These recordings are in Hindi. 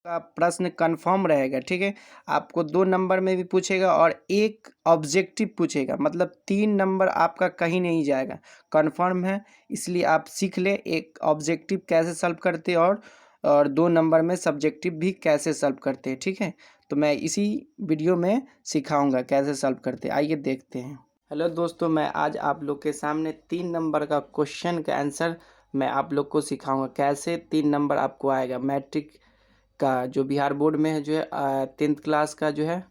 का प्रश्न कंफर्म रहेगा, ठीक है। आपको 2 नंबर में भी पूछेगा और एक ऑब्जेक्टिव पूछेगा, मतलब 3 नंबर आपका कहीं नहीं जाएगा, कंफर्म है। इसलिए आप सीख ले एक ऑब्जेक्टिव कैसे सॉल्व करते हैं और 2 नंबर में सब्जेक्टिव भी कैसे सॉल्व करते हैं, ठीक है। तो मैं इसी वीडियो में सिखाऊंगा कैसे सॉल्व करते हैं। आइए देखते हैं। हेलो दोस्तों, मैं आज आप लोग के सामने 3 नंबर का क्वेश्चन का आंसर मैं आप लोग को सिखाऊंगा। कैसे 3 नंबर आपको आएगा मैट्रिक का, जो बिहार बोर्ड में है, जो है 10th क्लास का, जो है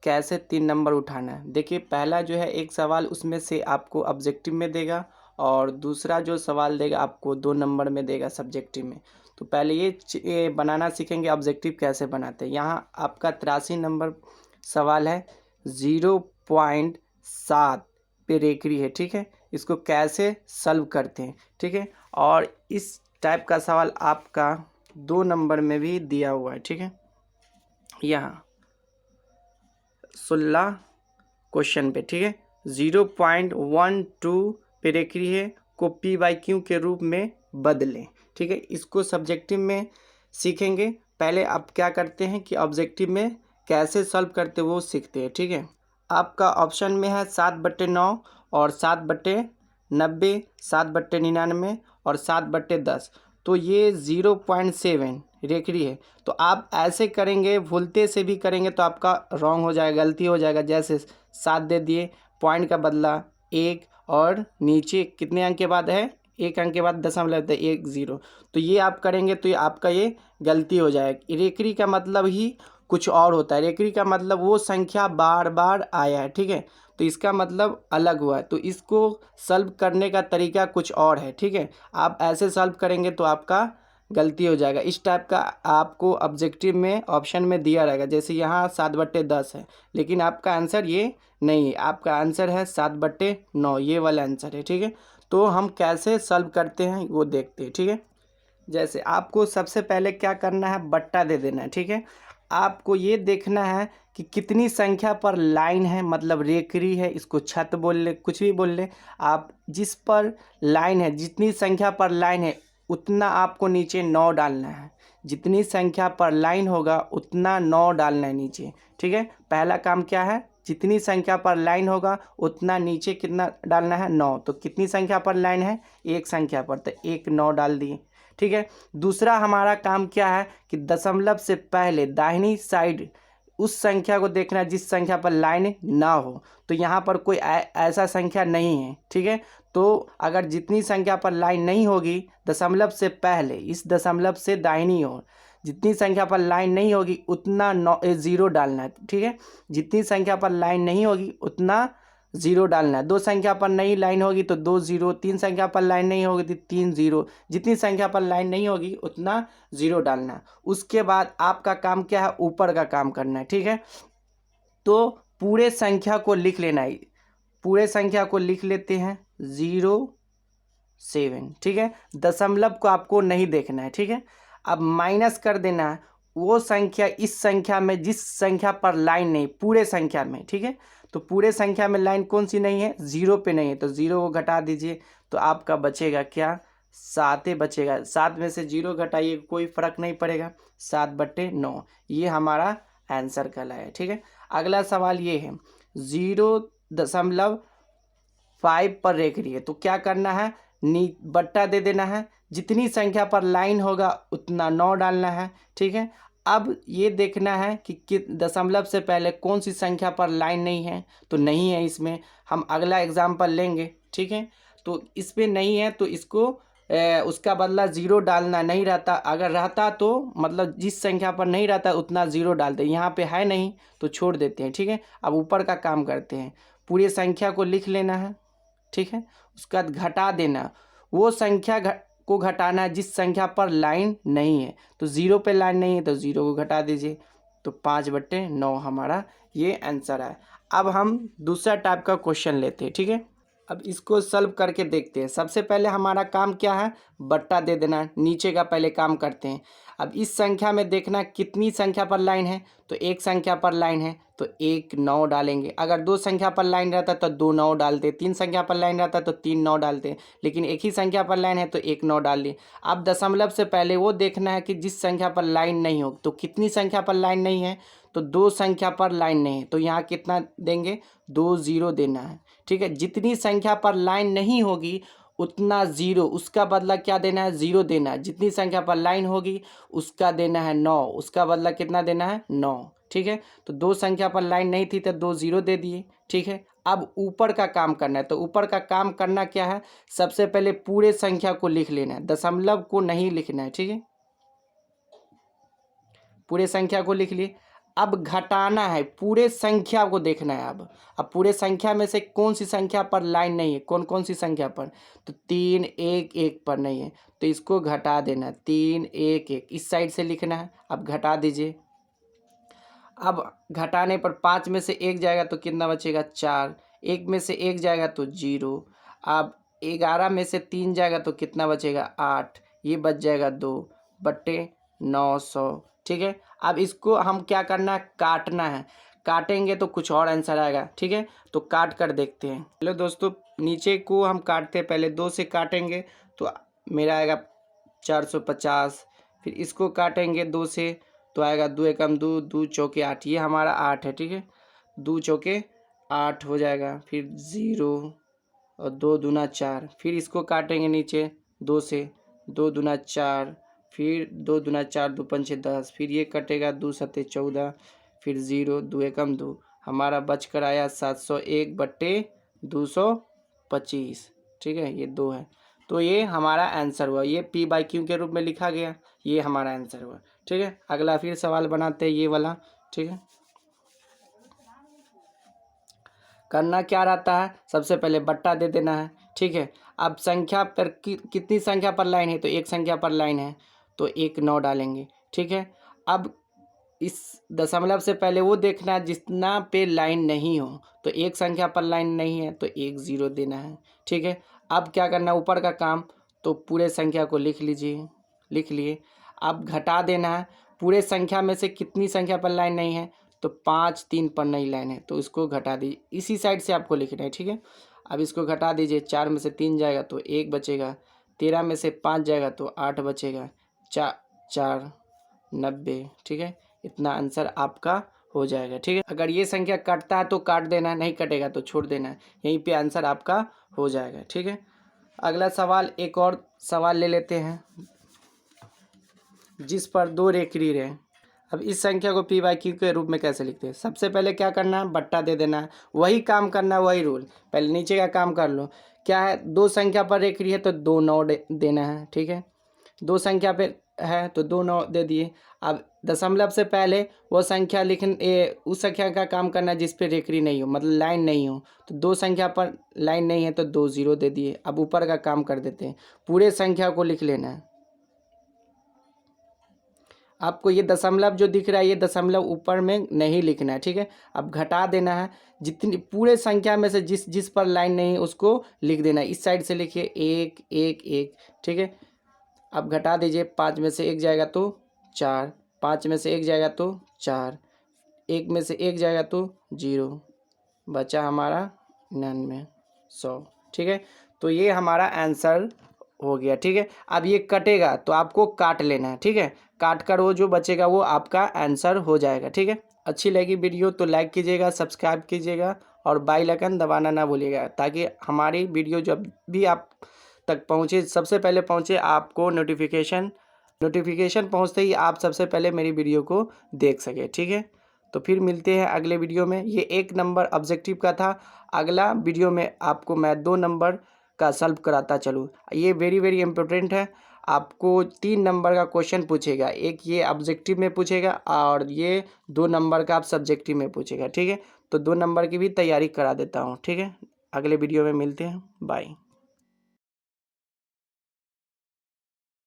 कैसे 3 नंबर उठाना है। देखिए, पहला जो है एक सवाल उसमें से आपको ऑब्जेक्टिव में देगा और दूसरा जो सवाल देगा आपको 2 नंबर में देगा सब्जेक्टिव में। तो पहले ये बनाना सीखेंगे ऑब्जेक्टिव कैसे बनाते हैं। यहाँ आपका 83 नंबर सवाल है, 0.7 पे रेखरी है, ठीक है। इसको कैसे सॉल्व करते हैं, ठीक है। और इस टाइप का सवाल आपका 2 नंबर में भी दिया हुआ है, ठीक है। यहाँ 16 क्वेश्चन पे, ठीक है। 0.12 पे रेखरी है को P/Q के रूप में बदलें, ठीक है। इसको सब्जेक्टिव में सीखेंगे। पहले आप क्या करते हैं कि ऑब्जेक्टिव में कैसे सॉल्व करते वो सीखते हैं, ठीक है। आपका ऑप्शन में है 7/9 और 7/90, 7/99 और 7/10। तो ये 0.7 रेखरी है। तो आप ऐसे करेंगे, भूलते से भी करेंगे तो आपका रॉन्ग हो जाएगा, गलती हो जाएगा। जैसे 7 दे दिए, पॉइंट का बदला 1 और नीचे कितने अंक के बाद है, 1 अंक के बाद दशमलव है 1 0। तो ये आप करेंगे तो ये आपका ये गलती हो जाएगी। रेखरी का मतलब ही कुछ और होता है। रेखरी का मतलब वो संख्या बार बार आया है, ठीक है। तो इसका मतलब अलग हुआ है। तो इसको सॉल्व करने का तरीका कुछ और है, ठीक है। आप ऐसे सॉल्व करेंगे तो आपका गलती हो जाएगा। इस टाइप का आपको ऑब्जेक्टिव में ऑप्शन में दिया रहेगा। जैसे यहाँ 7/10 है, लेकिन आपका आंसर ये नहीं है, आपका आंसर है 7/9, ये वाला आंसर है, ठीक है। तो हम कैसे सॉल्व करते हैं वो देखते हैं, ठीक है। जैसे आपको सबसे पहले क्या करना है, बट्टा दे देना है, ठीक है। आपको ये देखना है कि कितनी संख्या पर लाइन है, मतलब रेखरी है, इसको छत बोल ले, कुछ भी बोल ले। आप जिस पर लाइन है, जितनी संख्या पर लाइन है उतना आपको नीचे 9 डालना है। जितनी संख्या पर लाइन होगा उतना 9 डालना है नीचे, ठीक है। पहला काम क्या है, जितनी संख्या पर लाइन होगा उतना नीचे कितना डालना है, 9। तो कितनी संख्या पर लाइन है, एक संख्या पर, तो 1 9 डाल दिए, ठीक है। दूसरा हमारा काम क्या है कि दशमलव से पहले दाहिनी साइड उस संख्या को देखना है जिस संख्या पर लाइन ना हो। तो यहाँ पर कोई ऐसा संख्या नहीं है, ठीक है। तो अगर जितनी संख्या पर लाइन नहीं होगी दशमलव से पहले, इस दशमलव से दाहिनी ओर जितनी संख्या पर लाइन नहीं होगी उतना 0 डालना है, ठीक है। जितनी संख्या पर लाइन नहीं होगी उतना 0 डालना है। 2 संख्या पर नई लाइन होगी तो 2 0, 3 संख्या पर लाइन नहीं होगी तो 3 0। जितनी संख्या पर लाइन नहीं होगी उतना 0 डालना है। उसके बाद आपका काम क्या है, ऊपर का काम करना है, ठीक है। तो पूरे संख्या को लिख लेना है, पूरे संख्या को लिख लेते हैं 0.7, ठीक है। दशमलव को आपको नहीं देखना है, ठीक है। अब माइनस कर देना है वो संख्या इस संख्या में जिस संख्या पर लाइन नहीं, पूरे संख्या में, ठीक है। तो पूरे संख्या में लाइन कौन सी नहीं है, 0 पे नहीं है, तो 0 को घटा दीजिए। तो आपका बचेगा क्या, 7 बचेगा। 7 में से 0 घटाइए, कोई फर्क नहीं पड़ेगा, 7/9। ये हमारा आंसर कहलाया है, ठीक है। अगला सवाल ये है, 0.5 पर रेखरी है। तो क्या करना है, बट्टा दे देना है। जितनी संख्या पर लाइन होगा उतना 9 डालना है, ठीक है। अब ये देखना है कि दशमलव से पहले कौन सी संख्या पर लाइन नहीं है, तो नहीं है इसमें। हम अगला एग्जाम्पल लेंगे, ठीक है। तो इसमें नहीं है तो इसको उसका बदला 0 डालना नहीं रहता। अगर रहता तो मतलब जिस संख्या पर नहीं रहता उतना 0 डालते। यहाँ पे है नहीं तो छोड़ देते हैं, ठीक है। अब ऊपर का काम करते हैं, पूरी संख्या को लिख लेना है, ठीक है। उसका घटा देना, वो संख्या को घटाना है जिस संख्या पर लाइन नहीं है। तो 0 पे लाइन नहीं है तो 0 को घटा दीजिए। तो 5/9 हमारा ये आंसर है। अब हम दूसरा टाइप का क्वेश्चन लेते हैं, ठीक है। अब इसको सॉल्व करके देखते हैं। सबसे पहले हमारा काम क्या है, बट्टा दे देना, नीचे का पहले काम करते हैं। अब इस संख्या में देखना कितनी संख्या पर लाइन है, तो एक संख्या पर लाइन है तो 1 9 डालेंगे। अगर 2 संख्या पर लाइन रहता तो 2 9 डालते, 3 संख्या पर लाइन रहता तो 3 9 डालते, लेकिन एक ही संख्या पर लाइन है तो 1 9 डाल दिए। अब दशमलव से पहले वो देखना है कि जिस संख्या पर लाइन नहीं हो, तो कितनी संख्या पर लाइन नहीं है, तो 2 संख्या पर लाइन नहीं है, तो यहाँ कितना देंगे, 2 0 देना है। ठीक है, जितनी संख्या पर लाइन नहीं होगी उतना 0, उसका बदला क्या देना है, 0 देना है। जितनी संख्या पर लाइन होगी उसका देना है 9, उसका बदला कितना देना है, 9। ठीक है, तो 2 संख्या पर लाइन नहीं थी तो 2 0 दे दिए। ठीक है, अब ऊपर का काम करना है, तो ऊपर का काम करना क्या है, सबसे पहले पूरे संख्या को लिख लेना है, दशमलव को नहीं लिखना है। ठीक है, पूरे संख्या को लिख लिए। अब घटाना है, पूरे संख्या को देखना है। अब पूरे संख्या में से कौन सी संख्या पर लाइन नहीं है, कौन कौन सी संख्या पर, तो 3 1 1 पर नहीं है, तो इसको घटा देना है। 3 1 1 इस साइड से लिखना है। अब घटा दीजिए। अब घटाने पर 5 में से 1 जाएगा तो कितना बचेगा, 4। 1 में से 1 जाएगा तो 0। अब 11 में से 3 जाएगा तो कितना बचेगा, 8। ये बच जाएगा 2 बट्टे 900। ठीक है, अब इसको हम क्या करना है, काटना है। काटेंगे तो कुछ और आंसर आएगा। ठीक है, तो काट कर देखते हैं। चलो दोस्तों, नीचे को हम काटते हैं, पहले 2 से काटेंगे तो मेरा आएगा 450। फिर इसको काटेंगे 2 से तो आएगा 2 एकम 2, 2 चौके 8, ये हमारा 8 है। ठीक है, 2 चौके 8 हो जाएगा। फिर 0 और 2 दूना 4। फिर इसको काटेंगे नीचे 2 से, 2 दूना 4, फिर 2 दूना 4, 2 पंचे 10, फिर ये कटेगा 2 सत्ते 14, फिर 0, 2 एकम 2, हमारा बच कर आया 701 बट्टे 225। ठीक है, ये 2 है, तो ये हमारा आंसर हुआ। ये P/Q के रूप में लिखा गया, ये हमारा आंसर हुआ। ठीक है, अगला फिर सवाल बनाते हैं ये वाला। ठीक है, करना क्या रहता है, सबसे पहले बट्टा दे देना है। ठीक है, अब संख्या पर कितनी संख्या पर लाइन है, तो एक संख्या पर लाइन है तो 1 9 डालेंगे। ठीक है, अब इस दशमलव से पहले वो देखना है जितना पे लाइन नहीं हो, तो एक संख्या पर लाइन नहीं है तो 1 0 देना है। ठीक है, अब क्या करना है, ऊपर का काम, तो पूरे संख्या को लिख लीजिए, लिख लिए। अब घटा देना है, पूरे संख्या में से कितनी संख्या पर लाइन नहीं है, तो 5 3 पर नहीं लाइन है तो इसको घटा दीजिए, इसी साइड से आपको लिखना है। ठीक है, अब इसको घटा दीजिए। 4 में से 3 जाएगा तो 1 बचेगा, 13 में से 5 जाएगा तो 8 बचेगा, 4 90। ठीक है, इतना आंसर आपका हो जाएगा। ठीक है, अगर ये संख्या कटता है तो काट देना, नहीं कटेगा तो छोड़ देना है, यहीं पे आंसर आपका हो जाएगा। ठीक है, अगला सवाल, एक और सवाल ले लेते हैं जिस पर 2 रेखरी रहे। अब इस संख्या को P/Q के रूप में कैसे लिखते हैं, सबसे पहले क्या करना है, बट्टा दे देना है, वही काम करना है, वही रूल। पहले नीचे का काम कर लो। क्या है, 2 संख्या पर रेखरी है तो 2 9 देना है। ठीक है, 2 संख्या पे है तो 2 9 दे दिए। अब दशमलव से पहले वो संख्या उस संख्या का काम करना है जिस पे रेखरी नहीं हो, मतलब लाइन नहीं हो, तो 2 संख्या पर लाइन नहीं है तो 2 0 दे दिए। अब ऊपर का काम कर देते हैं, पूरे संख्या को लिख लेना है। आपको ये दशमलव जो दिख रहा है, ये दशमलव ऊपर में नहीं लिखना है। ठीक है, अब घटा देना है, जितनी पूरे संख्या में से जिस जिस पर लाइन नहीं उसको लिख देना है। इस साइड से लिखिए 1 1 1। ठीक है, अब घटा दीजिए। 5 में से 1 जाएगा तो 4, 5 में से 1 जाएगा तो 4, 1 में से 1 जाएगा तो 0, बचा हमारा 99 100। ठीक है, तो ये हमारा आंसर हो गया। ठीक है, अब ये कटेगा तो आपको काट लेना है। ठीक है, काट कर वो जो बचेगा वो आपका आंसर हो जाएगा। ठीक है, अच्छी लगी वीडियो तो लाइक कीजिएगा, सब्सक्राइब कीजिएगा और बेल आइकन दबाना ना भूलिएगा, ताकि हमारी वीडियो जब भी आप तक पहुँचे, सबसे पहले पहुँचे आपको नोटिफिकेशन पहुँचते ही आप सबसे पहले मेरी वीडियो को देख सके। ठीक है, तो फिर मिलते हैं अगले वीडियो में। ये 1 नंबर ऑब्जेक्टिव का था, अगला वीडियो में आपको मैं 2 नंबर का सॉल्व कराता चलूँ। ये वेरी वेरी इंपॉर्टेंट है, आपको 3 नंबर का क्वेश्चन पूछेगा, एक ये ऑब्जेक्टिव में पूछेगा और ये 2 नंबर का आप सब्जेक्टिव में पूछेगा। ठीक है, तो 2 नंबर की भी तैयारी करा देता हूँ। ठीक है, अगले वीडियो में मिलते हैं, बाय।